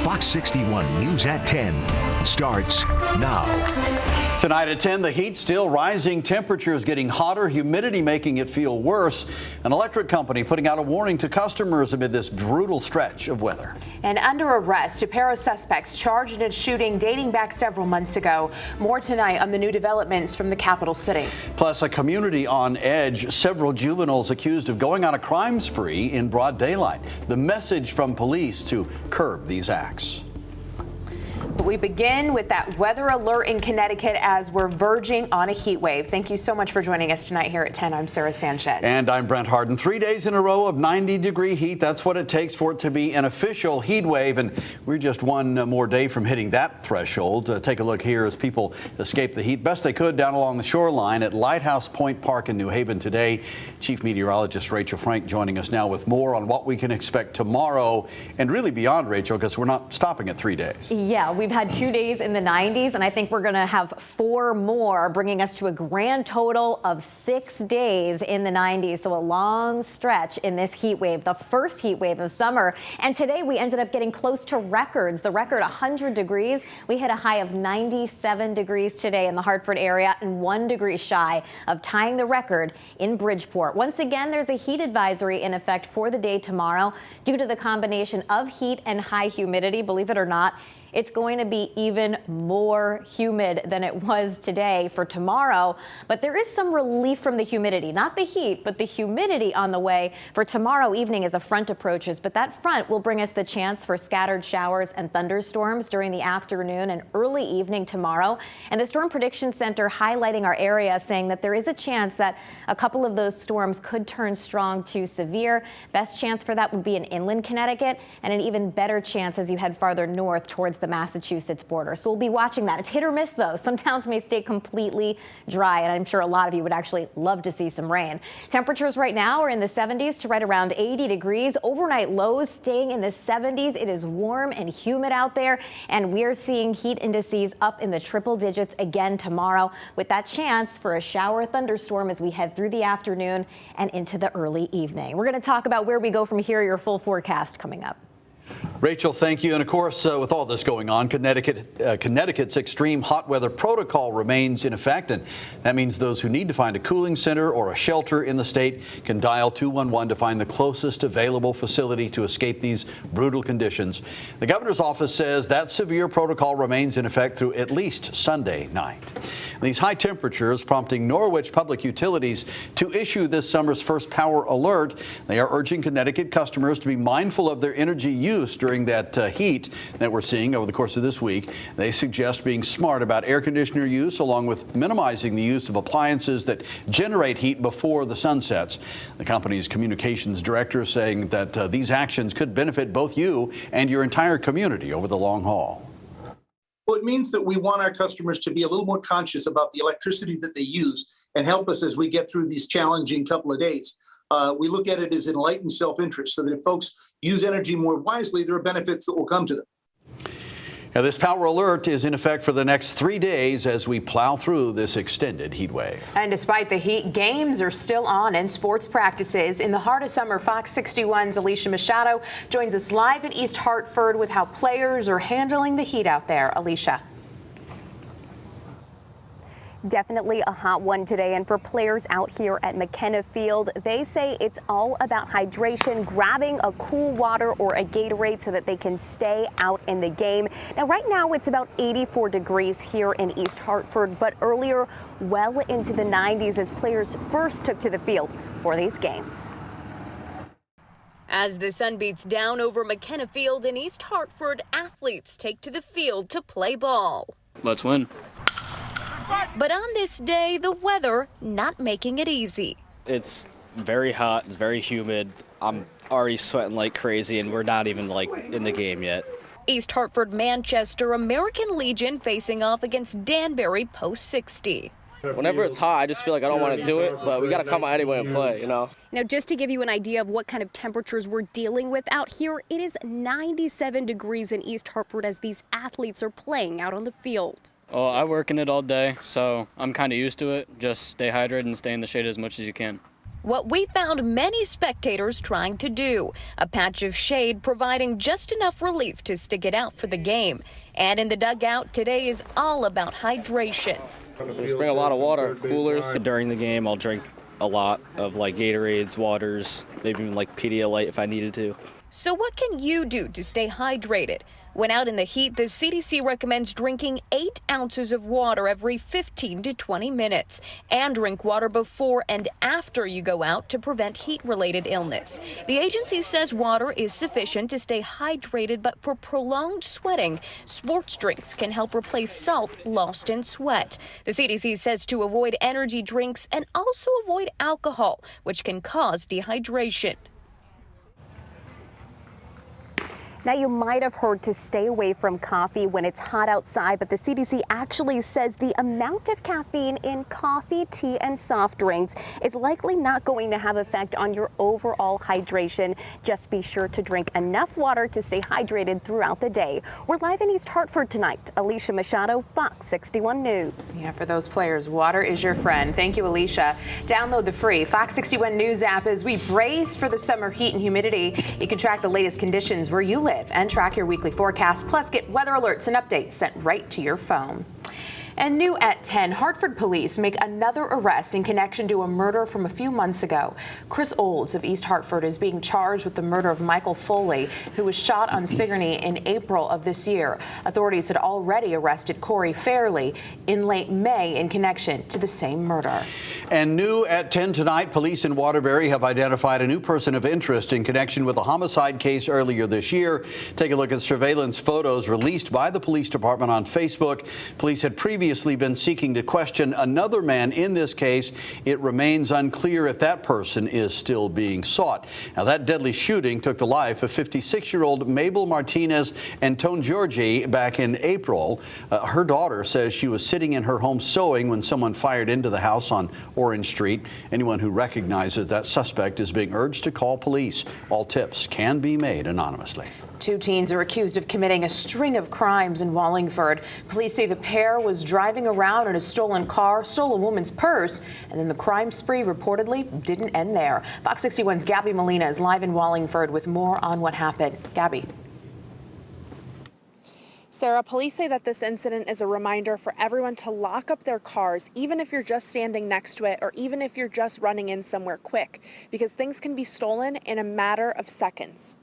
Fox 61 News at 10 starts now. Tonight at 10, the heat still rising, temperatures getting hotter, humidity making it feel worse. An electric company putting out a warning to customers amid this brutal stretch of weather. And under arrest, a pair of suspects charged in a shooting dating back several months ago. More tonight on the new developments from the capital city. Plus, a community on edge, several juveniles accused of going on a crime spree in broad daylight. The message from police to curb these acts. We begin with that weather alert in Connecticut as we're verging on a heat wave. Thank you so much for joining us tonight here at 10. I'm Sarah Sanchez. And I'm Brent Harden. 3 days in a row of 90-degree heat. That's what it takes for it to be an official heat wave. And we're just one more day from hitting that threshold. Take a look here as people escape the heat best they could down along the shoreline at Lighthouse Point Park in New Haven today. Chief Meteorologist Rachel Frank joining us now with more on what we can expect tomorrow and really beyond, Rachel, because we're not stopping at 3 days. Yeah, we've had 2 days in the 90s, and I think we're going to have 4 more, bringing us to a grand total of 6 days in the 90s. So a long stretch in this heat wave, the first heat wave of summer. And today we ended up getting close to records. The record 100 degrees. We hit a high of 97 degrees today in the Hartford area and 1 degree shy of tying the record in Bridgeport. Once again, there's a heat advisory in effect for the day tomorrow due to the combination of heat and high humidity. Believe it or not, it's going to be even more humid than it was today for tomorrow. But there is some relief from the humidity, not the heat, but the humidity on the way for tomorrow evening as a front approaches. But that front will bring us the chance for scattered showers and thunderstorms during the afternoon and early evening tomorrow. And the Storm Prediction Center highlighting our area, saying that there is a chance that a couple of those storms could turn strong to severe. Best chance for that would be in inland Connecticut, and an even better chance as you head farther north towards the Massachusetts border. So we'll be watching that. It's hit or miss though. Some towns may stay completely dry, and I'm sure a lot of you would actually love to see some rain. Temperatures right now are in the 70s to right around 80 degrees. Overnight lows staying in the 70s. It is warm and humid out there, and we're seeing heat indices up in the triple digits again tomorrow, with that chance for a shower thunderstorm as we head through the afternoon and into the early evening. We're going to talk about where we go from here, your full forecast coming up. Rachel, thank you. And of course, with all this going on, Connecticut's extreme hot weather protocol remains in effect. And that means those who need to find a cooling center or a shelter in the state can dial 211 to find the closest available facility to escape these brutal conditions. The governor's office says that severe protocol remains in effect through at least Sunday night. These high temperatures prompting Norwich Public Utilities to issue this summer's first power alert. They are urging Connecticut customers to be mindful of their energy use during that heat that we're seeing over the course of this week. They suggest being smart about air conditioner use, along with minimizing the use of appliances that generate heat before the sun sets. The company's communications director saying that these actions could benefit both you and your entire community over the long haul. Well, it means that we want our customers to be a little more conscious about the electricity that they use and help us as we get through these challenging couple of days. We look at it as enlightened self-interest, so that if folks use energy more wisely, there are benefits that will come to them. Now, this power alert is in effect for the next 3 days as we plow through this extended heat wave. And despite the heat, games are still on and sports practices. In the heart of summer, Fox 61's Alicia Machado joins us live in East Hartford with how players are handling the heat out there. Alicia. Definitely a hot one today, and for players out here at McKenna Field, they say it's all about hydration, grabbing a cool water or a Gatorade so that they can stay out in the game. Now, right now it's about 84 degrees here in East Hartford, but earlier well into the 90s as players first took to the field for these games. As the sun beats down over McKenna Field in East Hartford, athletes take to the field to play ball. Let's win. But on this day, the weather not making it easy. It's very hot, it's very humid. I'm already sweating like crazy, and we're not even in the game yet. East Hartford, Manchester, American Legion facing off against Danbury post 60. Whenever it's hot, I just feel like I don't want to do it, but we got to come out anyway and play, you know. Now, just to give you an idea of what kind of temperatures we're dealing with out here, it is 97 degrees in East Hartford as these athletes are playing out on the field. Well, I work in it all day, so I'm kind of used to it. Just stay hydrated and stay in the shade as much as you can. What we found many spectators trying to do, a patch of shade providing just enough relief to stick it out for the game. And in the dugout, today is all about hydration. Just bring a lot of water, coolers. During the game, I'll drink a lot of like Gatorades, waters, maybe even like Pedialyte if I needed to. So what can you do to stay hydrated? When out in the heat, the CDC recommends drinking 8 ounces of water every 15 to 20 minutes and drink water before and after you go out to prevent heat-related illness. The agency says water is sufficient to stay hydrated, but for prolonged sweating, sports drinks can help replace salt lost in sweat. The CDC says to avoid energy drinks and also avoid alcohol, which can cause dehydration. Now, you might have heard to stay away from coffee when it's hot outside, but the CDC actually says the amount of caffeine in coffee, tea, and soft drinks is likely not going to have effect on your overall hydration. Just be sure to drink enough water to stay hydrated throughout the day. We're live in East Hartford tonight. Alicia Machado, Fox 61 News. Yeah, for those players, water is your friend. Thank you, Alicia. Download the free Fox 61 News app as we brace for the summer heat and humidity. You can track the latest conditions where you live and track your weekly forecast, plus get weather alerts and updates sent right to your phone. And new at 10, Hartford police make another arrest in connection to a murder from a few months ago. Chris Olds of East Hartford is being charged with the murder of Michael Foley, who was shot on Sigourney in April of this year. Authorities had already arrested Corey Fairley in late May in connection to the same murder. And new at 10 tonight, police in Waterbury have identified a new person of interest in connection with a homicide case earlier this year. Take a look at surveillance photos released by the police department on Facebook. Police had previously been seeking to question another man in this case. It remains unclear if that person is still being sought. Now, that deadly shooting took the life of 56-year-old Mabel Martinez Antone Giorgi back in April. Her daughter says she was sitting in her home sewing when someone fired into the house on Orange Street. Anyone who recognizes that suspect is being urged to call police. All tips can be made anonymously. 2 teens are accused of committing a string of crimes in Wallingford. Police say the pair was driving around in a stolen car, stole a woman's purse, and then the crime spree reportedly didn't end there. Fox 61's Gabby Molina is live in Wallingford with more on what happened. Gabby. Sarah, police say that this incident is a reminder for everyone to lock up their cars, even if you're just standing next to it or even if you're just running in somewhere quick, because things can be stolen in a matter of seconds.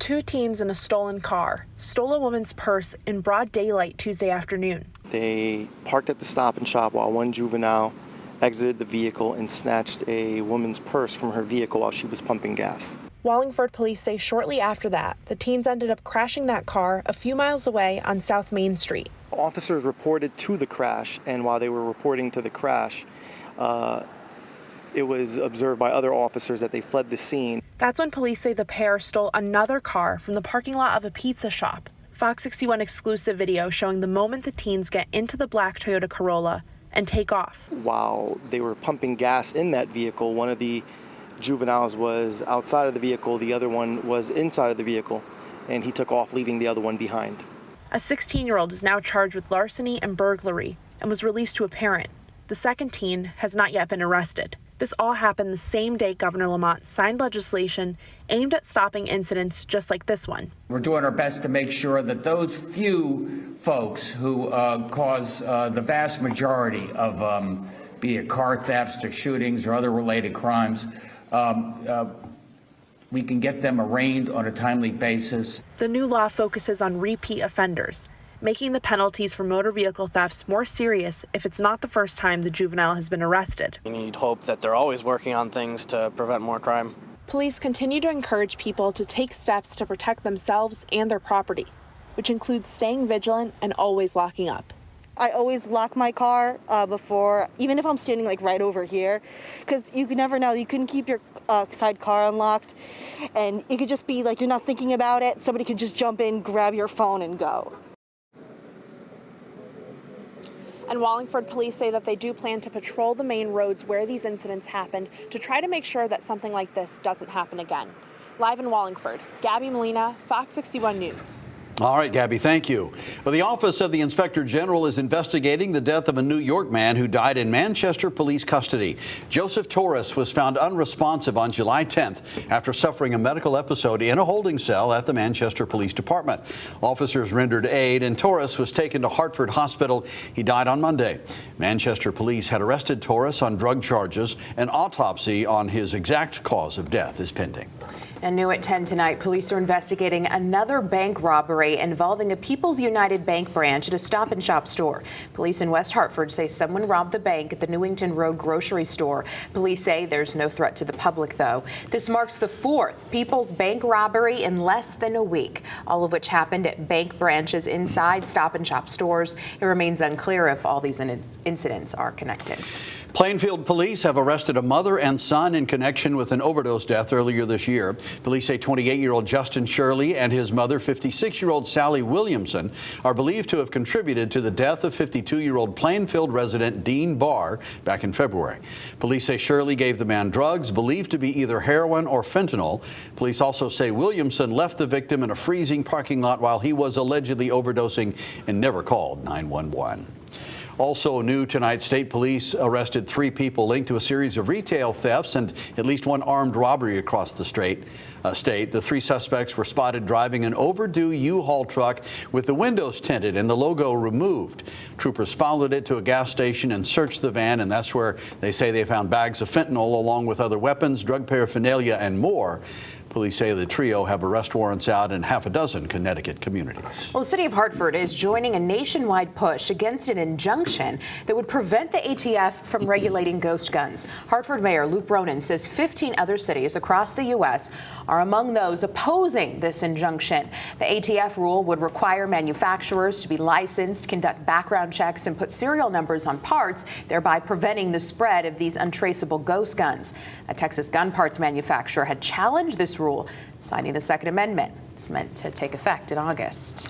2 teens in a stolen car stole a woman's purse in broad daylight Tuesday afternoon. They parked at the Stop and Shop while one juvenile exited the vehicle and snatched a woman's purse from her vehicle while she was pumping gas. Wallingford police say shortly after that, the teens ended up crashing that car a few miles away on South Main Street. Officers reported to the crash, and while they were reporting to the crash, it was observed by other officers that they fled the scene. That's when police say the pair stole another car from the parking lot of a pizza shop. Fox 61 exclusive video showing the moment the teens get into the black Toyota Corolla and take off. While they were pumping gas in that vehicle, one of the juveniles was outside of the vehicle, the other one was inside of the vehicle, and he took off, leaving the other one behind. A 16-year-old is now charged with larceny and burglary and was released to a parent. The second teen has not yet been arrested. This all happened the same day Governor Lamont signed legislation aimed at stopping incidents just like this one. We're doing our best to make sure that those few folks who cause the vast majority of be it car thefts to shootings or other related crimes, we can get them arraigned on a timely basis. The new law focuses on repeat offenders, making the penalties for motor vehicle thefts more serious if it's not the first time the juvenile has been arrested. You'd hope that they're always working on things to prevent more crime. Police continue to encourage people to take steps to protect themselves and their property, which includes staying vigilant and always locking up. I always lock my car before, even if I'm standing like right over here, because you can never know. You can keep your side car unlocked, and it could just be like you're not thinking about it. Somebody could just jump in, grab your phone, and go. And Wallingford police say that they do plan to patrol the main roads where these incidents happened to try to make sure that something like this doesn't happen again. Live in Wallingford, Gabby Molina, Fox 61 News. All right, Gabby, thank you. Well, the Office of the Inspector General is investigating the death of a New York man who died in Manchester police custody. Joseph Torres was found unresponsive on July 10th after suffering a medical episode in a holding cell at the Manchester Police Department. Officers rendered aid, and Torres was taken to Hartford Hospital. He died on Monday. Manchester police had arrested Torres on drug charges. An autopsy on his exact cause of death is pending. And new at 10 tonight, police are investigating another bank robbery involving a People's United Bank branch at a Stop and Shop store. Police in West Hartford say someone robbed the bank at the Newington Road grocery store. Police say there's no threat to the public, though. This marks the fourth People's Bank robbery in less than a week, all of which happened at bank branches inside Stop and Shop stores. It remains unclear if all these incidents are connected. Plainfield police have arrested a mother and son in connection with an overdose death earlier this year. Police say 28-year-old Justin Shirley and his mother, 56-year-old Sally Williamson, are believed to have contributed to the death of 52-year-old Plainfield resident Dean Barr back in February. Police say Shirley gave the man drugs believed to be either heroin or fentanyl. Police also say Williamson left the victim in a freezing parking lot while he was allegedly overdosing and never called 911. Also new tonight, state police arrested 3 people linked to a series of retail thefts and at least one armed robbery across the state. The 3 suspects were spotted driving an overdue U-Haul truck with the windows tinted and the logo removed. Troopers followed it to a gas station and searched the van, and that's where they say they found bags of fentanyl along with other weapons, drug paraphernalia, and more. Police say the trio have arrest warrants out in half a dozen Connecticut communities. Well, the city of Hartford is joining a nationwide push against an injunction that would prevent the ATF from regulating ghost guns. Hartford Mayor Luke Bronin says 15 other cities across the U.S. are among those opposing this injunction. The ATF rule would require manufacturers to be licensed, conduct background checks, and put serial numbers on parts, thereby preventing the spread of these untraceable ghost guns. A Texas gun parts manufacturer had challenged this rule, signing the Second Amendment. It's meant to take effect in August.